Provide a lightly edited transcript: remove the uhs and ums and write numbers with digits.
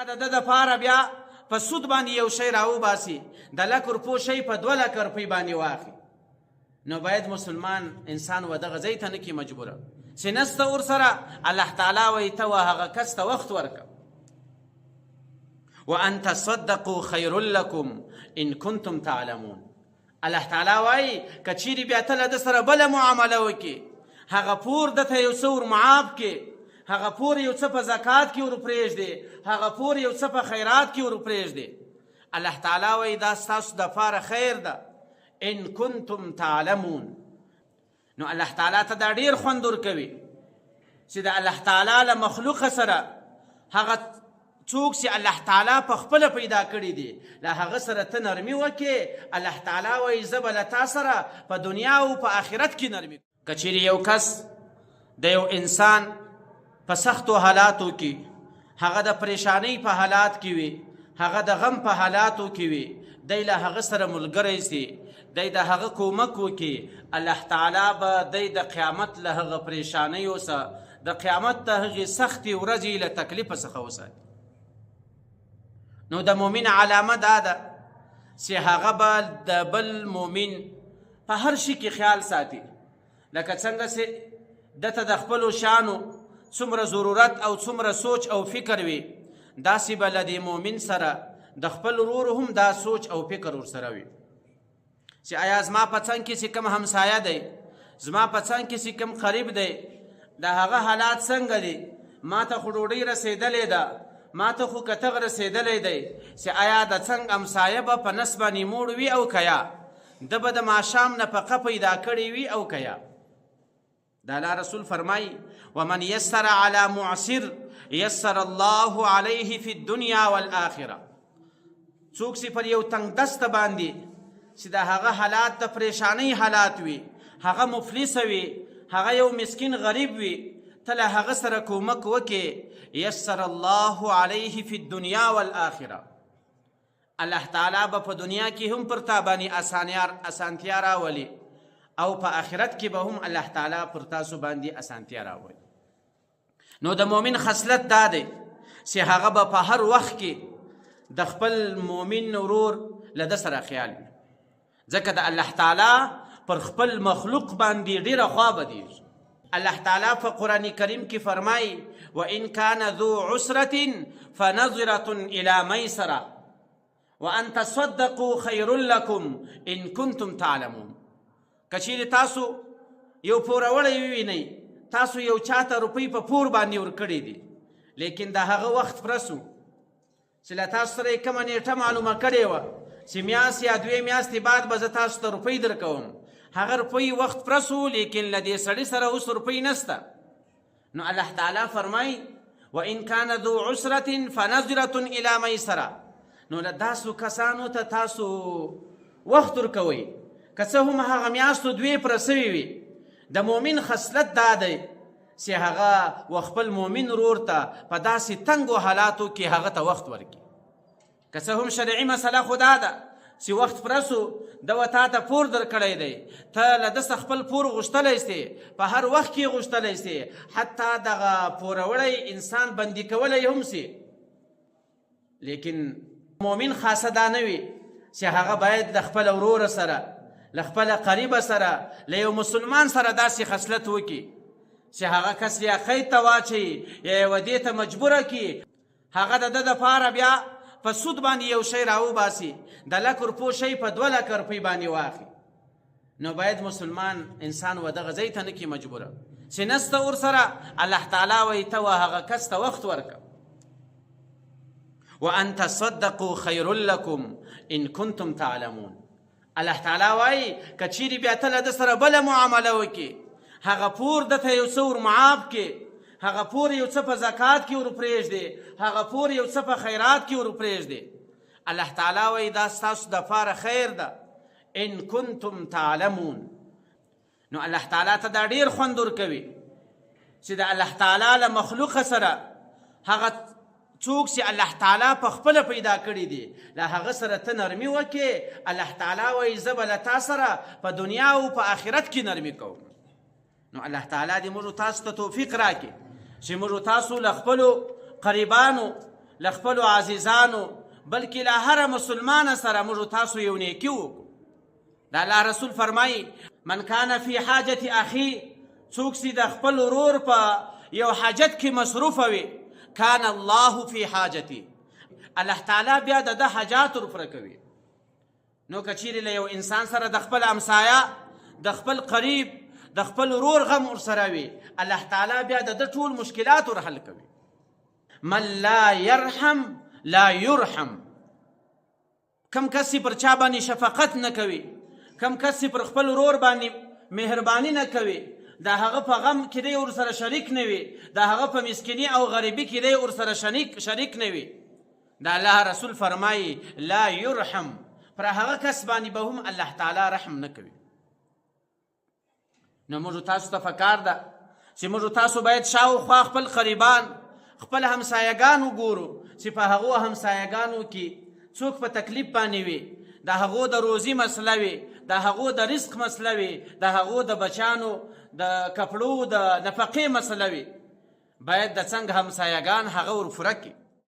د ده دپاره بیا په سود باندې یو شی راوباسي، د 1,00,000 روپو شی په 2,00,000 روپۍ باندې واخلي، نو باید مسلمان انسان و دغه ځای ته نه کي مجبوره چې نسته ورسره. الله تعالی وایي ته و هغه کس ته وخت ورکړه. وان تصدقوا خیر لکم ان کنتم تعلمون. الله تعالی وایي که چیرې بیا ته له ده سره بله معامله وکړي، هغه پور دته یو څه ور معاف کړي، هغه پور یو څه په زکات کې ور پرېږدې، هغه پور یو څه په خیرات کې ور پرېږدې، الله تعالی وایي دا ستاسو دپاره خیر ده ان کنتم تعلمون. نو الله تعالی ته دا ډېر خوند ورکوي چې د الله تعالی له مخلوقه سره هغه څوک چې الله تعالی په خپله پیدا کړي دي له هغه سره ته نرمي وکړې. الله تعالی وایي زه به له تا سره په دنیا او په آخرت کې نرمي. که چیرې یو کس د یو انسان په سختو حالاتو کې، هغه د پریشانۍ په حالات کې وي، هغه د غم په حالاتو کې وي، دی له هغه سره ملګری سي، دی د هغه کومک وکړي، الله تعالی به دی د قیامت له هغه پریشانیو څخه، د قیامت د هغې سختې ورځې له تکلیفه څخه وساتي. نو د مؤمن علامه دا ده چې هغه به د بل مؤمن په هر شي کې خیال ساتي، لکه څنګه چې دته د خپلو شانو څومره ضرورت او څومره سوچ او فکر وي، داسې به له دې مؤمن سره د خپل ورور هم دا سوچ او فکر ورسره وي چې آیا زما په څنګ کې چې کوم همسایه دی، زما په څنګ کې چې کوم قریب دی، د هغه حالات څنګه دي، ما ته خو ډوډۍ رسېدلې ده، ما ته خو کتغ رسېدلی دی، چې آیا د څنګ همسایه به په نس باندې موړ وي او که یا ده به د ماښام نفقه پیدا کړې وي او که یا. د الله رسول فرمایي ومن یسر علی معسر یسر الله علیه فی الدنیا والآخره. څوک چې پر یو تنګ دسته باندې چې د هغه حالات د پریشانۍ حالات وي، هغه مفلسه وي، هغه یو مسکین غریب وي، ته له هغه سره کومک وکې، یسر الله علیه فی الدنیا والآخره. الله تعالی به په دنیا کې هم پر تا باندې اسانتیا راولي او په آخرت کې به هم الله تعالی پر تاسو باندې اسانتیا راولي. نو د مؤمن خصلت دا دی چې هغه به په هر وخت کې د خپل مؤمن ورور له ده سره خیال وي، ځکه د الله تعالی پر خپل مخلوق باندې ډېره خوا بدېږي. الله تعالی په قرآن کریم کې فرمایي وإن كان ذو عسرة فنظرة إلى ميسرة وأن تصدقوا خير لكم إن كنتم تعلمون. که چیرې تاسو یو پوروړی ووینئ، تاسو یو چاته روپۍ په پور باندې ورکړې دي، لیکن د هغه وخت پرسو چې له تاسو سره یې کومه نیټه معلومه کړې وه چې میاشت یا 2 میاشتې بعد به زه تاسو ته روپۍ درکوم، هغه روپۍ وخت پرسو لیکن له دې سړي سره اوس روپۍ نسته. نو الله تعالی فرمایي وإن كان ذو عسرة فنظرة إلى ميسرة. نو له داسو کسانو ته تاسو وخت ورکوئ، که څه هم هغه میاشتو 2 پوره سوي وي. د مؤمن خصلت دا دی چې هغه و خپل مؤمن ورور ته په داسې تنګو حالاتو کې هغه ته وخت ورکړي. که څه هم شرعي مسله خو دا ده چې وخت پرسو ده و تا ته پور درکړی دی، ته له ده څخه خپل پور غوښتلی سې، په هر وخت کې غوښتلی سې، حتی دغه پوروړی انسان بندي کولی هم سي، لیکن مؤمن خاصه دا نه وي چې هغه باید د خپل ورور سره، له خپل قریبه سره، له یو مسلمان سره داسې خصلت وکړي چې هغه کس یا خیر ته واچوي یا یې ودې ته مجبوره کړي، هغه د ده دپاره بیا په سود باندې یو شی راوباسي، د 1,00,000 روپو شی په 2,00,000 روپۍ باندې واخلي. نو باید مسلمان انسان و دغه ځای ته نه کي مجبوره چې نسته ورسره. الله تعالی وایي ته و هغه کس ته وخت ورکړه. وأن تصدقوا خیر لکم ان کنتم تعلمون. الله تعالی وایي که چیرې بیا ته له ده سره بله معامله وکړي، هغه پور دته یو څه ور معاف کړي، هغه پور یو څه په زکات کې ور پرېږدې، هغه پور یو څه په خیرات کې ور پرېږدې، الله تعالی وایي دا ستاسو دپاره خیر ده ان کنتم تعلمون. نو الله تعالی ته دا ډېر خوند ورکوي چې د الله تعالی له مخلوقه سره هغه څوک چې الله تعالی په خپله پیدا کړي دي له هغه سره ته نرمي وکړې. الله تعالی وایي زه به له تا سره په دنیا او په آخرت کې نرمي کوم. نو الله تعالی دې موږ تاسو ته توفیق راکړي چې موږ تاسو له خپلو قریبانو، له خپلو عزیزانو بلکې له هره مسلمانه سره موږ تاسو یو نیکي وکړو. د الله رسول فرمایي من کان فی حاجت اخی، څوک چې د خپل ورور په یو حاجت کې مصروفه وي کان الله فی حاجتي، الله تعالی بیا د ده حاجات ورپوره کوي. نو که چیرې له یو انسان سره د خپل همسایه، د خپل قریب، د خپل ورور غم ورسره وي، الله تعالی بیا د ده ټول مشکلات ور حل کوي. من لا يرحم لا يرحم، کم کس پر چا باندې شفقت نه کوي، کم کس پر خپل ورور باندې مهرباني نه کوي، د هغه په غم کې دی ورسره شریک نه وي، د هغه په مسکیني او غریبي کې دی ورسره شریک نه وي. د الله رسول فرمایي لا يرحم، پر هغه کس باندې به هم الله تعالی رحم نه کوي. نو موږ تاسو ته پکار ده چې موږ تاسو باید شاوخوا خپل قریبان، خپل همسایګان وګورو چې په هغو همسایګانو کې څوک په تکلیف باندې وي، د هغو د روزي مسله وي، د هغو د رزق مسله وي، د هغو د بچانو د کپړو د نفقې مسله وي، باید د څنګه همسایګان هغه ورپوره کړي.